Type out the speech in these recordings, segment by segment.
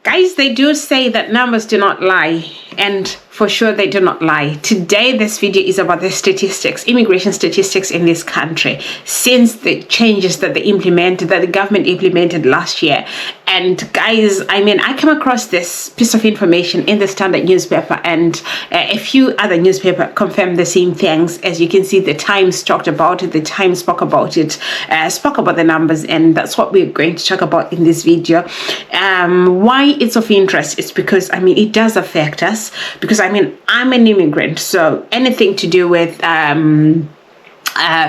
Guys, they do say that numbers do not lie, and for sure they do not lie. Today, this video is about the statistics, immigration statistics in this country since the changes that the government implemented last year. And guys, I came across this piece of information in the Standard newspaper, and a few other newspapers confirmed the same things. As you can see, the Times talked about it, the Times spoke about it, spoke about the numbers, and that's what we're going to talk about in this video. Why it's of interest is because it does affect us, because I'm an immigrant, so anything to do with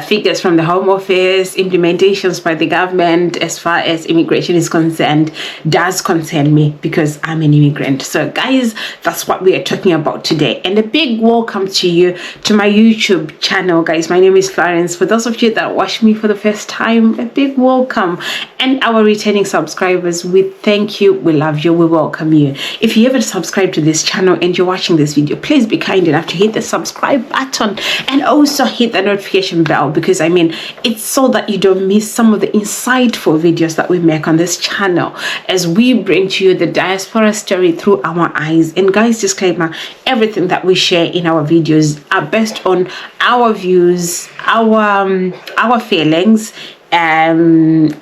figures from the Home Office, implementations by the government as far as immigration is concerned, does concern me because I'm an immigrant. So guys, that's what we are talking about today. And a big welcome to you to my YouTube channel, guys. My name is Florence. For those of you that watch me for the first time, a big welcome. And our returning subscribers, we thank you, we love you, we welcome you. If you haven't subscribed to this channel and you're watching this video, please be kind enough to hit the subscribe button and also hit the notification bell, because it's so that you don't miss some of the insightful videos that we make on this channel as we bring to you the diaspora story through our eyes. And guys, disclaimer, everything that we share in our videos are based on our views, our feelings, and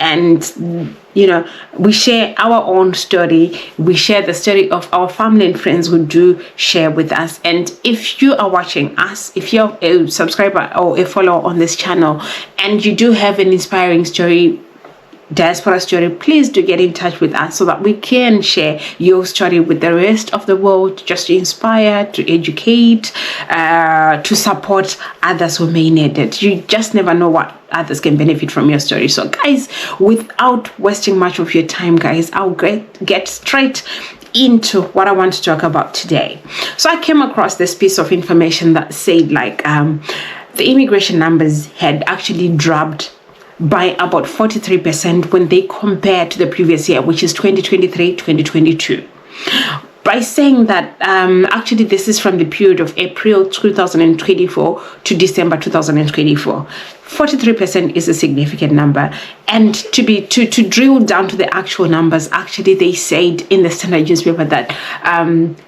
we share our own story. We share the story of our family and friends who do share with us. And if you are watching us, if you're a subscriber or a follower on this channel and you do have an inspiring story, diaspora story, please do get in touch with us so that we can share your story with the rest of the world, just to inspire, to educate, to support others who may need it. You just never know what others can benefit from your story. So guys, without wasting much of your time, guys, I'll get straight into what I want to talk about today. So I came across this piece of information that said the immigration numbers had actually dropped by about 43% when they compare to the previous year, which is 2023-2022. By saying that actually this is from the period of April 2024 to December 2024. 43% is a significant number. And to drill down to the actual numbers, actually they said in the Standard newspaper that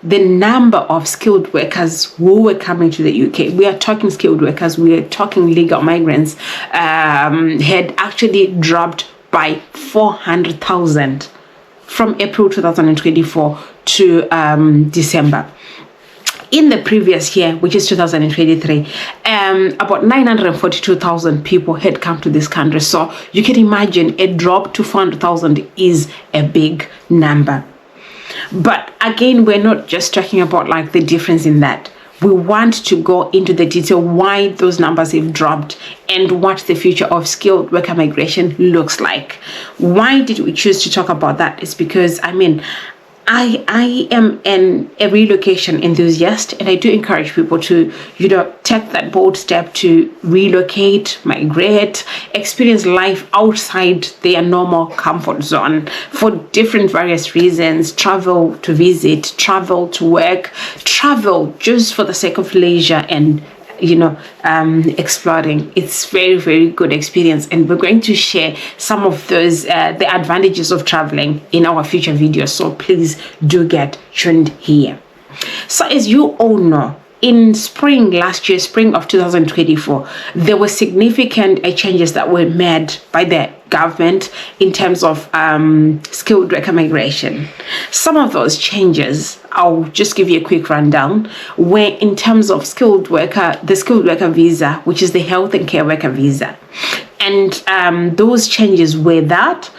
the number of skilled workers who were coming to the UK, we are talking skilled workers, we are talking legal migrants, had actually dropped by 400,000 from April 2024 to December. In the previous year, which is 2023, about 942,000 people had come to this country. So you can imagine a drop to 400,000 is a big number. But again, we're not just talking about the difference in that. We want to go into the detail why those numbers have dropped and what the future of skilled worker migration looks like. Why did we choose to talk about that? It's because I am a relocation enthusiast, and I do encourage people to, take that bold step to relocate, migrate, experience life outside their normal comfort zone for different various reasons. Travel to visit, travel to work, travel just for the sake of leisure and exploring. It's very, very good experience, and we're going to share some of those the advantages of traveling in our future videos, so please do get tuned here. So as you all know, in last year, spring of 2024, there were significant changes that were made by the government in terms of skilled worker migration. Some of those changes, I'll just give you a quick rundown, were in terms of the skilled worker visa, which is the health and care worker visa. And those changes were that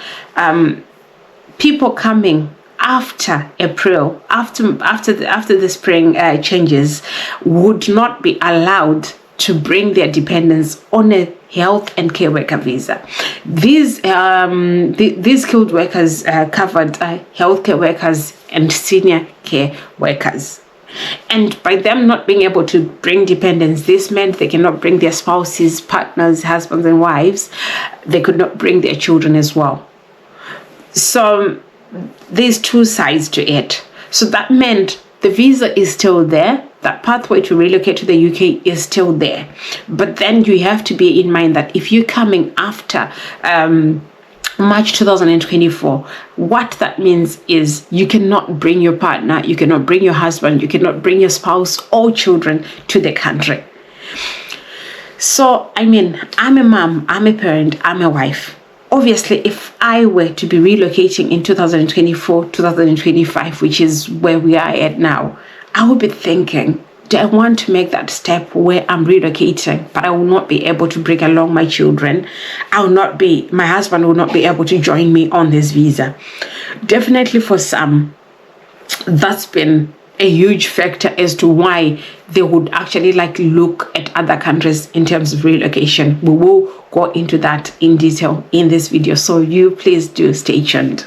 people coming after April, after the spring changes, would not be allowed to bring their dependents on a health and care worker visa. These skilled workers covered healthcare workers and senior care workers. And by them not being able to bring dependents, this meant they cannot bring their spouses, partners, husbands and wives. They could not bring their children as well. So there's two sides to it. So that meant the visa is still there. That pathway to relocate to the UK is still there. But then you have to be in mind that if you're coming after March 2024. What that means is you cannot bring your partner, you cannot bring your husband, you cannot bring your spouse or children to the country. So, I mean, I'm a mom, I'm a parent, I'm a wife. Obviously, if I were to be relocating in 2024, 2025, which is where we are at now, I would be thinking, do I want to make that step where I'm relocating, but I will not be able to bring along my children? My husband will not be able to join me on this visa. Definitely for some, that's been a huge factor as to why they would actually look at other countries in terms of relocation. We will go into that in detail in this video, so you please do stay tuned.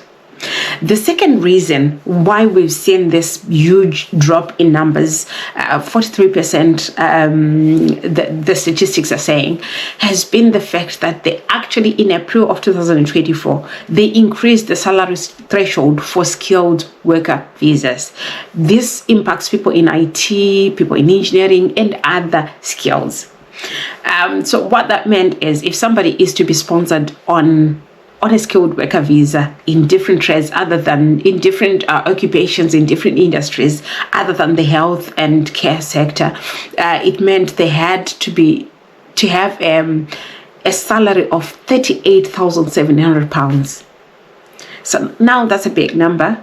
The second reason why we've seen this huge drop in numbers, 43%, the statistics are saying, has been the fact that they actually, in April of 2024, they increased the salary threshold for skilled worker visas. This impacts people in IT, people in engineering, and other skills. So what that meant is, if somebody is to be sponsored on a skilled worker visa in different trades, in different occupations, in different industries, other than the health and care sector, it meant they had to have a salary of £38,700. So now that's a big number.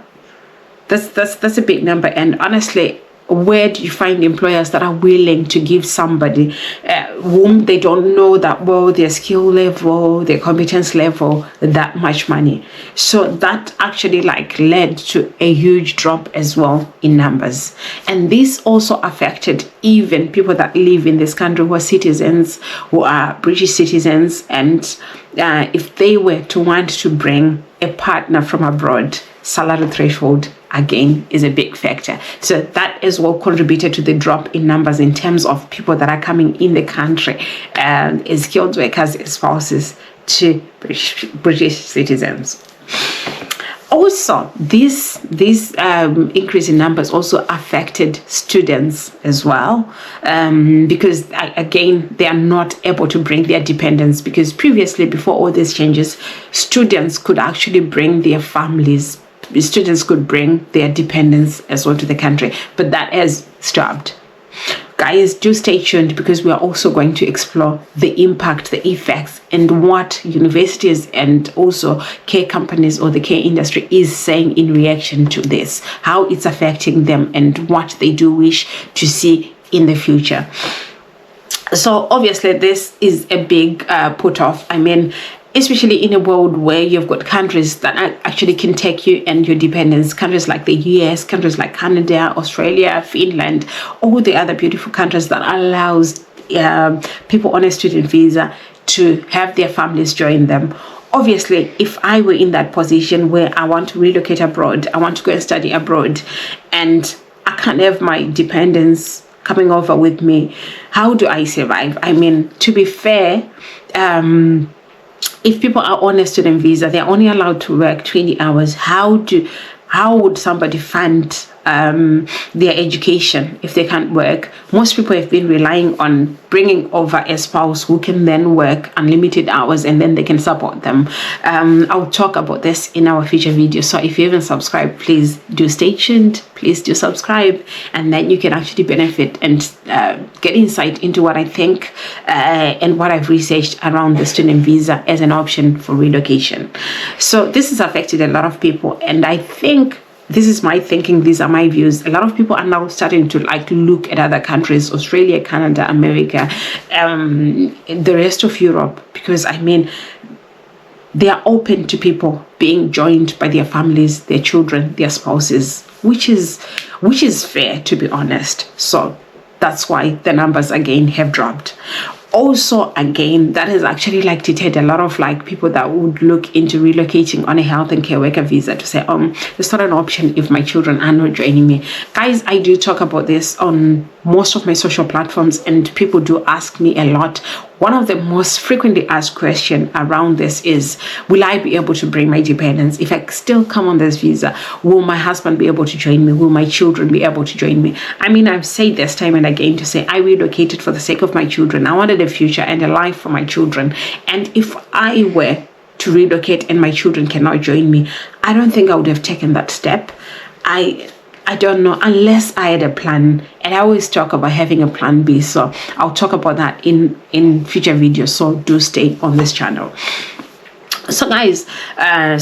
That's a big number, and honestly, where do you find employers that are willing to give somebody whom they don't know that well, their skill level, their competence level, that much money? So that actually led to a huge drop as well in numbers. And this also affected even people that live in this country who are citizens, who are British citizens, and if they were to want to bring a partner from abroad, salary threshold again is a big factor. So that as well contributed to the drop in numbers in terms of people that are coming in the country as skilled workers, as spouses to British citizens. Also, this increase in numbers also affected students as well, because again, they are not able to bring their dependents, because previously, before all these changes, students could actually bring their families. Students could bring their dependents as well to the country, but that has stopped. Guys, do stay tuned, because we are also going to explore the impact, the effects, and what universities and also care companies or the care industry is saying in reaction to this, how it's affecting them, and what they do wish to see in the future. So obviously, this is a big put off. I mean, especially in a world where you've got countries that actually can take you and your dependents, countries like the US, countries like Canada, Australia, Finland, all the other beautiful countries that allows people on a student visa to have their families join them. Obviously, if I were in that position where I want to relocate abroad, I want to go and study abroad, and I can't have my dependents coming over with me, how do I survive? I mean, to be fair, if people are on a student visa, they're only allowed to work 20 hours. How would somebody fund their education if they can't work? Most people have been relying on bringing over a spouse who can then work unlimited hours, and then they can support them. I'll talk about this in our future videos. So if you haven't subscribed, please do stay tuned. Please do subscribe, and then you can actually benefit and get insight into what I think and what I've researched around the student visa as an option for relocation. So this has affected a lot of people, and I think this is my thinking, these are my views. A lot of people are now starting to look at other countries, Australia, Canada, America, the rest of Europe, because I mean, they are open to people being joined by their families, their children, their spouses, which is fair, to be honest. So that's why the numbers again have dropped. Also, again, that has actually deterred a lot of people that would look into relocating on a health and care worker visa to say, it's not an option if my children are not joining me. Guys, I do talk about this on most of my social platforms, and people do ask me a lot. One of the most frequently asked questions around this is, will I be able to bring my dependents? If I still come on this visa, will my husband be able to join me? Will my children be able to join me? I mean, I've said this time and again to say I relocated for the sake of my children. I wanted a future and a life for my children. And if I were to relocate and my children cannot join me, I don't think I would have taken that step. I don't know, unless I had a plan, and I always talk about having a plan B, so I'll talk about that in future videos, so do stay on this channel. So guys,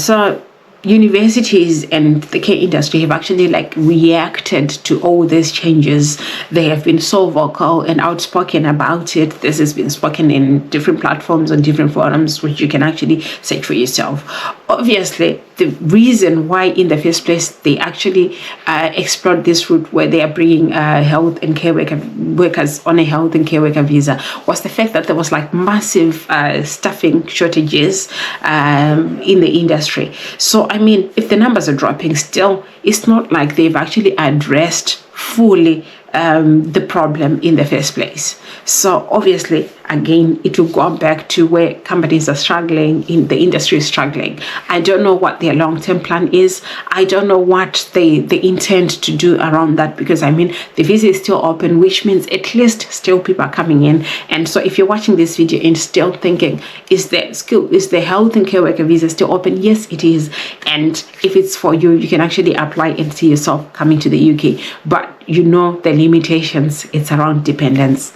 so universities and the care industry have actually like reacted to all these changes. They have been so vocal and outspoken about it. This has been spoken in different platforms and different forums, which you can actually search for yourself. Obviously, the reason why in the first place they actually explored this route where they are bringing health and care workers on a health and care worker visa was the fact that there was like massive staffing shortages in the industry. So I mean, if the numbers are dropping still, it's not like they've actually addressed fully the problem in the first place. So obviously, again, it will go back to where companies are struggling, in the industry is struggling. I don't know what their long-term plan is. I don't know what they intend to do around that, because I mean, the visa is still open, which means at least still people are coming in. And so if you're watching this video and still thinking, is the health and care worker visa still open? Yes, it is. And if it's for you, you can actually apply and see yourself coming to the UK. But you know the limitations, it's around dependence.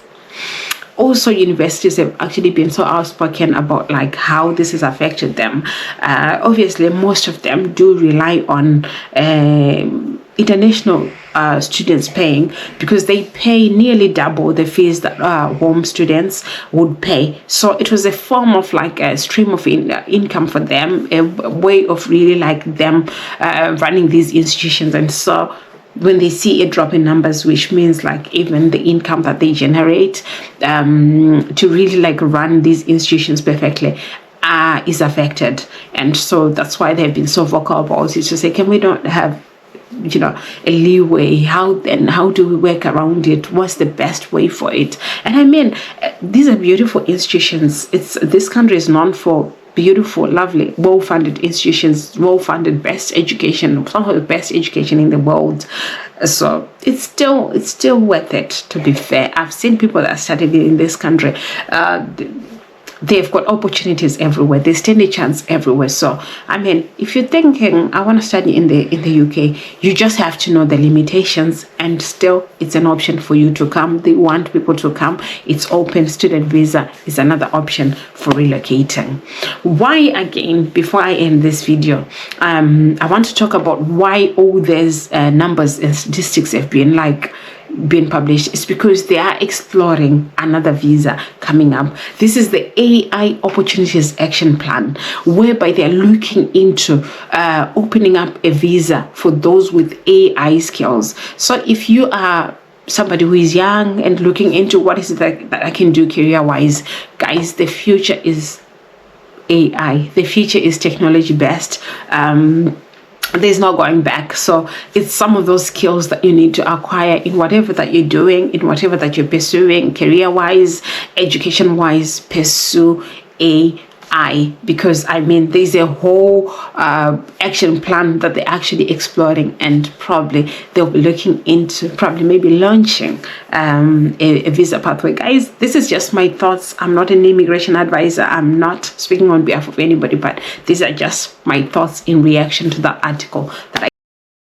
Also, universities have actually been so outspoken about like how this has affected them. Obviously, most of them do rely on international students paying, because they pay nearly double the fees that home students would pay. So it was a form of like a stream of income for them, a way of really like them running these institutions. And so when they see a drop in numbers, which means like even the income that they generate to really like run these institutions perfectly is affected. And so that's why they've been so vocal about it, to say, can we not have, you know, a leeway? How do we work around it? What's the best way for it? And I mean, these are beautiful institutions. This country is known for beautiful, lovely, well-funded institutions, well-funded, best education, some of the best education in the world. So it's still worth it, to be fair. I've seen people that studied in this country. They've got opportunities everywhere. They stand a chance everywhere. So, I mean, if you're thinking, I want to study in the UK, you just have to know the limitations, and still it's an option for you to come. They want people to come. It's open. Student visa is another option for relocating. Why, again, before I end this video, I want to talk about why all these numbers and statistics have been being published. Is because they are exploring another visa coming up. This is the AI Opportunities Action Plan, whereby they are looking into opening up a visa for those with AI skills. So if you are somebody who is young and looking into what is it that I can do career-wise, guys, the future is AI. The future is technology based. There's no going back. So it's some of those skills that you need to acquire in whatever that you're doing, in whatever that you're pursuing, career-wise, education-wise. Pursue AI, because I mean, there's a whole action plan that they're actually exploring, and probably they'll be looking into maybe launching a visa pathway. Guys, this is just my thoughts. I'm not an immigration advisor. I'm not speaking on behalf of anybody, but these are just my thoughts in reaction to that article that I